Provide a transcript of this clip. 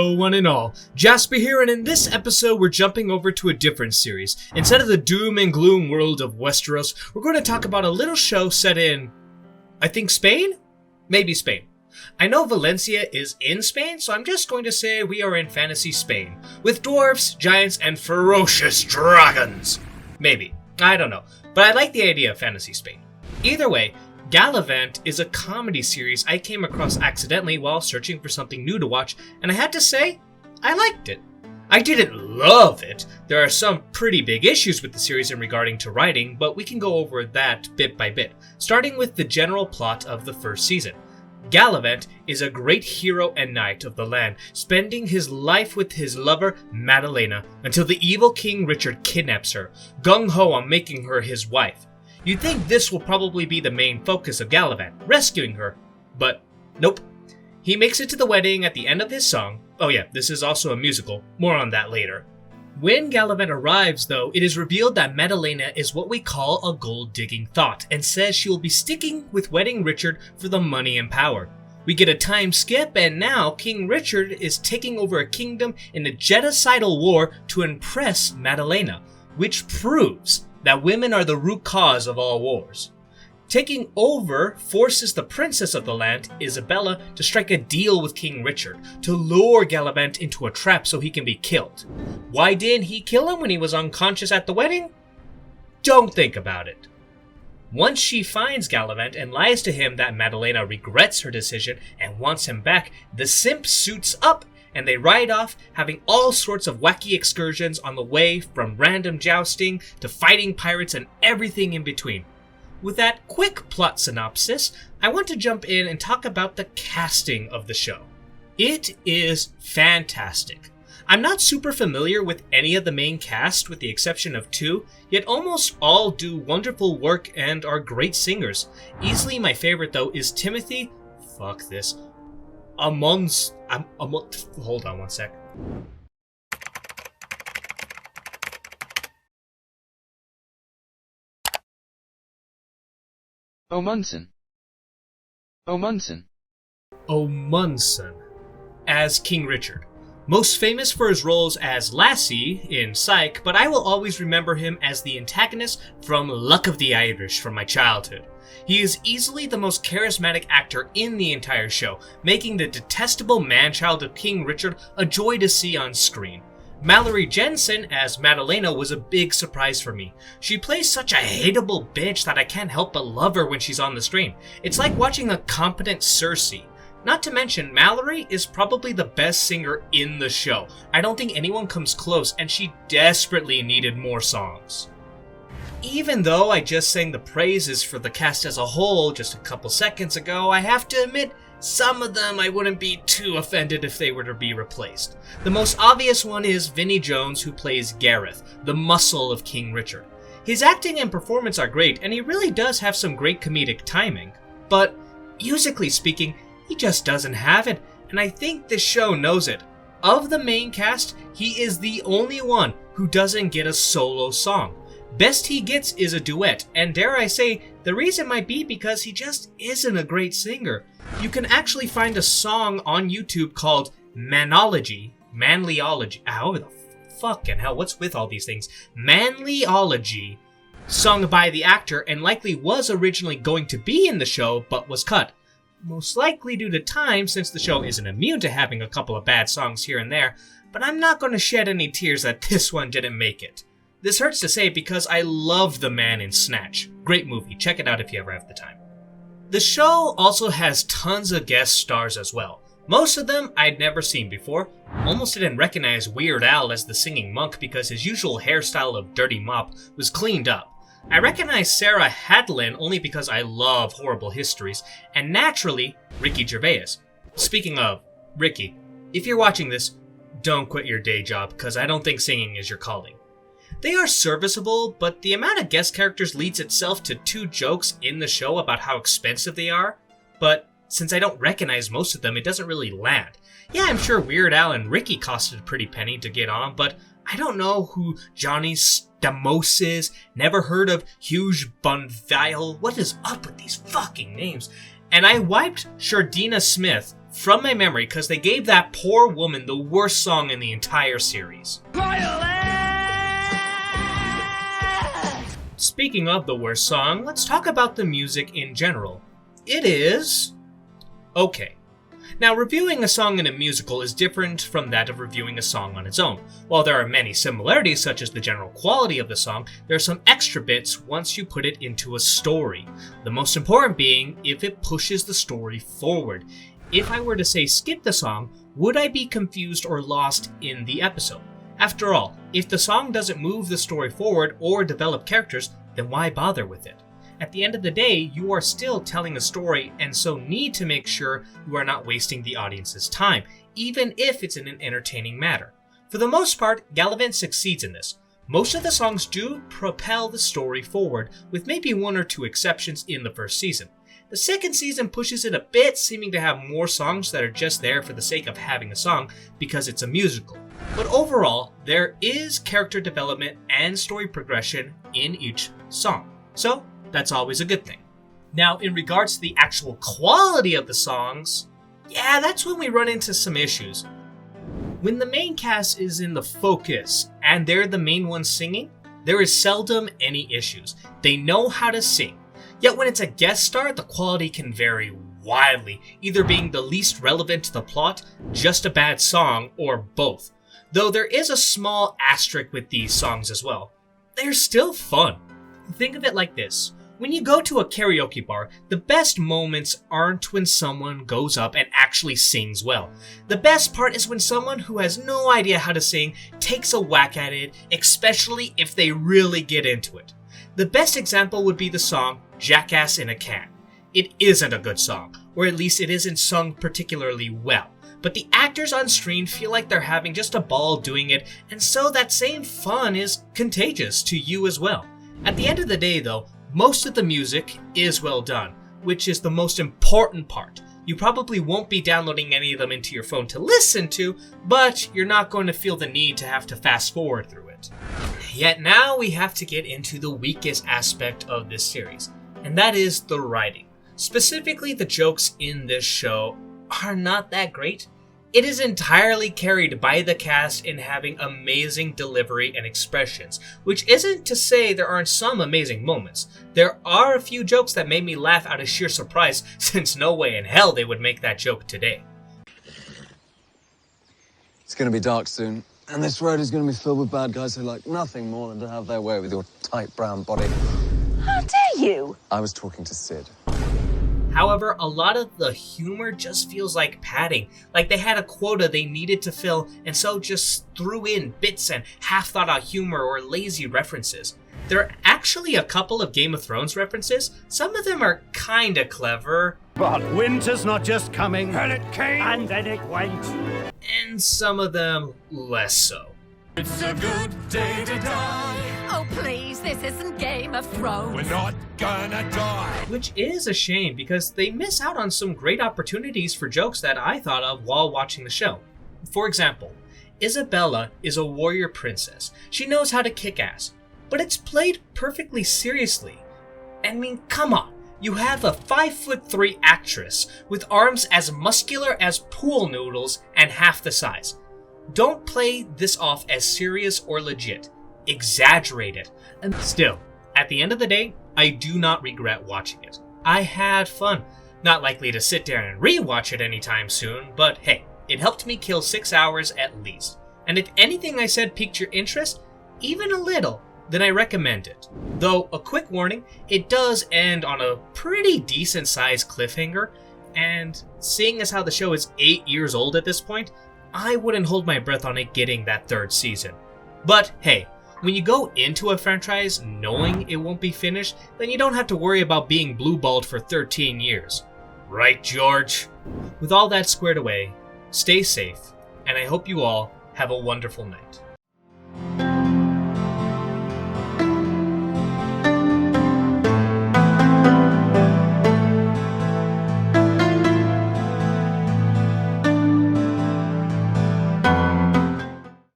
Hello one and all, Jasper here, and in this episode we're jumping over to a different series. Instead of the doom and gloom world of Westeros, we're going to talk about a little show set in, I think Spain? Maybe Spain. I know Valencia is in Spain, so I'm just going to say we are in fantasy Spain, with dwarves, giants, and ferocious dragons. Maybe. I don't know. But I like the idea of fantasy Spain. Either way, Galavant is a comedy series I came across accidentally while searching for something new to watch, and I had to say, I liked it. I didn't love it. There are some pretty big issues with the series in regarding to writing, but we can go over that bit by bit, starting with the general plot of the first season. Galavant is a great hero and knight of the land, spending his life with his lover, Madalena, until the evil King Richard kidnaps her, gung-ho on making her his wife. You'd think this will probably be the main focus of Galavant, rescuing her, but nope. He makes it to the wedding at the end of his song. Oh yeah, this is also a musical, more on that later. When Galavant arrives though, it is revealed that Madalena is what we call a gold-digging thought, and says she will be sticking with wedding Richard for the money and power. We get a time skip, and now King Richard is taking over a kingdom in a genocidal war to impress Madalena, which proves that women are the root cause of all wars. Taking over forces the princess of the land, Isabella, to strike a deal with King Richard to lure Galavant into a trap so he can be killed. Why didn't he kill him when he was unconscious at the wedding? Don't think about it. Once she finds Galavant and lies to him that Madalena regrets her decision and wants him back, the simp suits up and they ride off, having all sorts of wacky excursions on the way, from random jousting to fighting pirates and everything in between. With that quick plot synopsis, I want to jump in and talk about the casting of the show. It is fantastic. I'm not super familiar with any of the main cast with the exception of two, yet almost all do wonderful work and are great singers. Easily my favorite though is Timothy, hold on one sec. Omundson as King Richard. Most famous for his roles as Lassie in Psych, but I will always remember him as the antagonist from Luck of the Irish from my childhood. He is easily the most charismatic actor in the entire show, making the detestable man-child of King Richard a joy to see on screen. Mallory Jensen as Madalena was a big surprise for me. She plays such a hateable bitch that I can't help but love her when she's on the screen. It's like watching a competent Cersei. Not to mention, Mallory is probably the best singer in the show. I don't think anyone comes close, and she desperately needed more songs. Even though I just sang the praises for the cast as a whole just a couple seconds ago, I have to admit, some of them I wouldn't be too offended if they were to be replaced. The most obvious one is Vinnie Jones, who plays Gareth, the muscle of King Richard. His acting and performance are great, and he really does have some great comedic timing. But, musically speaking, he just doesn't have it, and I think the show knows it. Of the main cast, he is the only one who doesn't get a solo song. Best he gets is a duet, and dare I say, the reason might be because he just isn't a great singer. You can actually find a song on YouTube called Manlyology, how the fucking hell, what's with all these things? Manlyology, sung by the actor and likely was originally going to be in the show, but was cut. Most likely due to time, since the show isn't immune to having a couple of bad songs here and there, but I'm not going to shed any tears that this one didn't make it. This hurts to say because I love the man in Snatch. Great movie, check it out if you ever have the time. The show also has tons of guest stars as well. Most of them I'd never seen before. Almost didn't recognize Weird Al as the singing monk because his usual hairstyle of dirty mop was cleaned up. I recognize Sarah Hadlin only because I love horrible histories, and naturally, Ricky Gervais. Speaking of Ricky, if you're watching this, don't quit your day job because I don't think singing is your calling. They are serviceable, but the amount of guest characters leads itself to two jokes in the show about how expensive they are, but since I don't recognize most of them, it doesn't really land. Yeah, I'm sure Weird Al and Ricky costed a pretty penny to get on, but I don't know who Johnny Stamos is, never heard of Huge Bonville, what is up with these fucking names? And I wiped Shardina Smith from my memory because they gave that poor woman the worst song in the entire series. Speaking of the worst song, let's talk about the music in general. It is okay. Now, reviewing a song in a musical is different from that of reviewing a song on its own. While there are many similarities, such as the general quality of the song, there are some extra bits once you put it into a story. The most important being if it pushes the story forward. If I were to say skip the song, would I be confused or lost in the episode? After all, if the song doesn't move the story forward or develop characters, then why bother with it? At the end of the day, you are still telling a story and so need to make sure you are not wasting the audience's time, even if it's in an entertaining manner. For the most part, Galavant succeeds in this. Most of the songs do propel the story forward, with maybe one or two exceptions in the first season. The second season pushes it a bit, seeming to have more songs that are just there for the sake of having a song because it's a musical. But overall, there is character development and story progression in each song. So, that's always a good thing. Now, in regards to the actual quality of the songs, yeah, that's when we run into some issues. When the main cast is in the focus and they're the main ones singing, there is seldom any issues. They know how to sing. Yet when it's a guest star, the quality can vary wildly, either being the least relevant to the plot, just a bad song, or both. Though there is a small asterisk with these songs as well. They're still fun. Think of it like this. When you go to a karaoke bar, the best moments aren't when someone goes up and actually sings well. The best part is when someone who has no idea how to sing takes a whack at it, especially if they really get into it. The best example would be the song Jackass in a Can. It isn't a good song, or at least it isn't sung particularly well. But the actors on screen feel like they're having just a ball doing it, and so that same fun is contagious to you as well. At the end of the day though, most of the music is well done, which is the most important part. You probably won't be downloading any of them into your phone to listen to, but you're not going to feel the need to have to fast forward through it. Yet now we have to get into the weakest aspect of this series, and that is the writing. Specifically, the jokes in this show are not that great. It is entirely carried by the cast in having amazing delivery and expressions, which isn't to say there aren't some amazing moments. There are a few jokes that made me laugh out of sheer surprise, since no way in hell they would make that joke today. It's going to be dark soon, and this road is going to be filled with bad guys who like nothing more than to have their way with your tight brown body. How dare you? I was talking to Sid. However, a lot of the humor just feels like padding, like they had a quota they needed to fill and so just threw in bits and half-thought-out humor or lazy references. There are actually a couple of Game of Thrones references. Some of them are kinda clever. But winter's not just coming, and it came, and then it went. And some of them less so. It's a good day to die. Oh, please, this isn't Game of Thrones. We're not gonna die. Which is a shame because they miss out on some great opportunities for jokes that I thought of while watching the show. For example, Isabella is a warrior princess. She knows how to kick ass, but it's played perfectly seriously. I mean, come on. You have a 5'3" actress with arms as muscular as pool noodles and half the size. Don't play this off as serious or legit. Exaggerate it. And still, at the end of the day, I do not regret watching it. I had fun. Not likely to sit down and rewatch it anytime soon, but hey, it helped me kill 6 hours at least. And if anything I said piqued your interest, even a little, then I recommend it. Though, a quick warning, it does end on a pretty decent sized cliffhanger, and seeing as how the show is 8 years old at this point, I wouldn't hold my breath on it getting that third season. But hey, when you go into a franchise knowing it won't be finished, then you don't have to worry about being blue-balled for 13 years. Right, George? With all that squared away, stay safe, and I hope you all have a wonderful night.